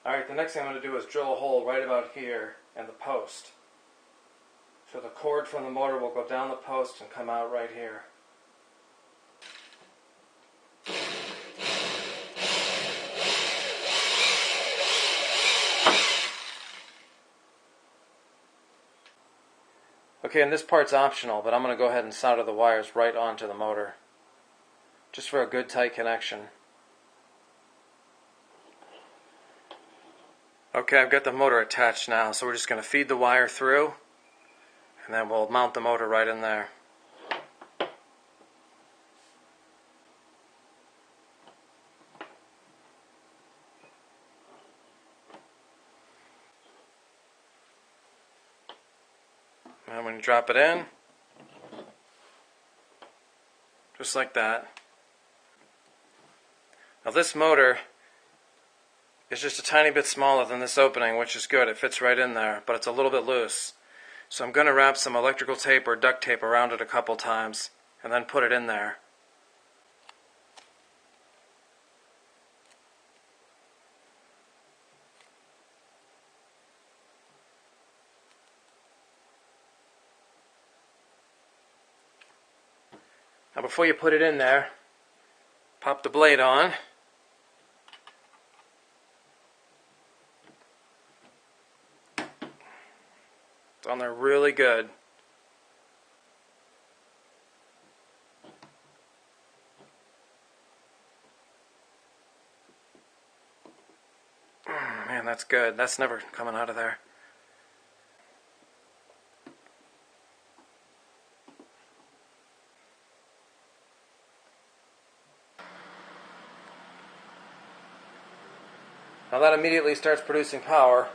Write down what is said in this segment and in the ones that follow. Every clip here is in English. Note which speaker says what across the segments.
Speaker 1: Alright, the next thing I'm going to do is drill a hole right about here in the post. So the cord from the motor will go down the post and come out right here. Okay, and this part's optional, but I'm going to go ahead and solder the wires right onto the motor, just for a good tight connection. Okay, I've got the motor attached now, so we're just going to feed the wire through, and then we'll mount the motor right in there. And when you drop it in, just like that. Now this motor is just a tiny bit smaller than this opening, which is good. It fits right in there, but it's a little bit loose. So I'm going to wrap some electrical tape or duct tape around it a couple times and then put it in there. Now before you put it in there, pop the blade on. It's on there really good. Man, that's good. That's never coming out of there. Now that immediately starts producing power.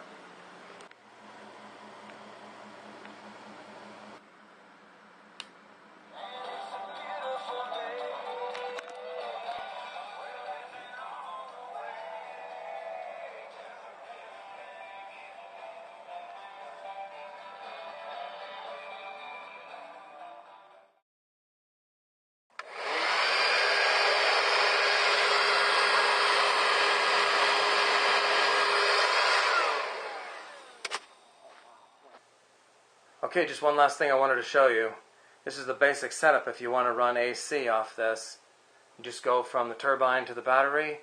Speaker 1: Okay, just one last thing I wanted to show you. This is the basic setup if you want to run AC off this. You just go from the turbine to the battery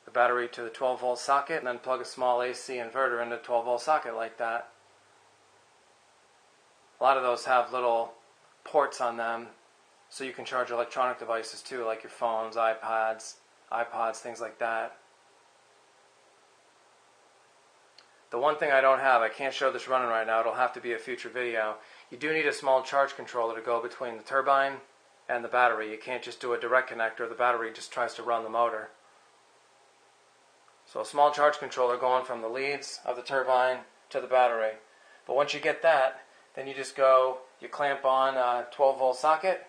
Speaker 1: to the 12 volt socket, and then plug a small AC inverter into a 12 volt socket like that. A lot of those have little ports on them so you can charge electronic devices too, like your phones, iPads, things like that. The one thing I don't have, I can't show this running right now, it'll have to be a future video. You do need a small charge controller to go between the turbine and the battery. You can't just do a direct connector, the battery just tries to run the motor. So a small charge controller going from the leads of the turbine to the battery. But once you get that, then you just go, you clamp on a 12 volt socket,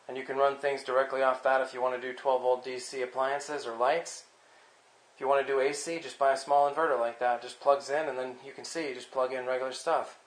Speaker 1: and you can run things directly off that if you want to do 12 volt DC appliances or lights. If you want to do AC, just buy a small inverter like that. Just plugs in, and then you can see, you just plug in regular stuff.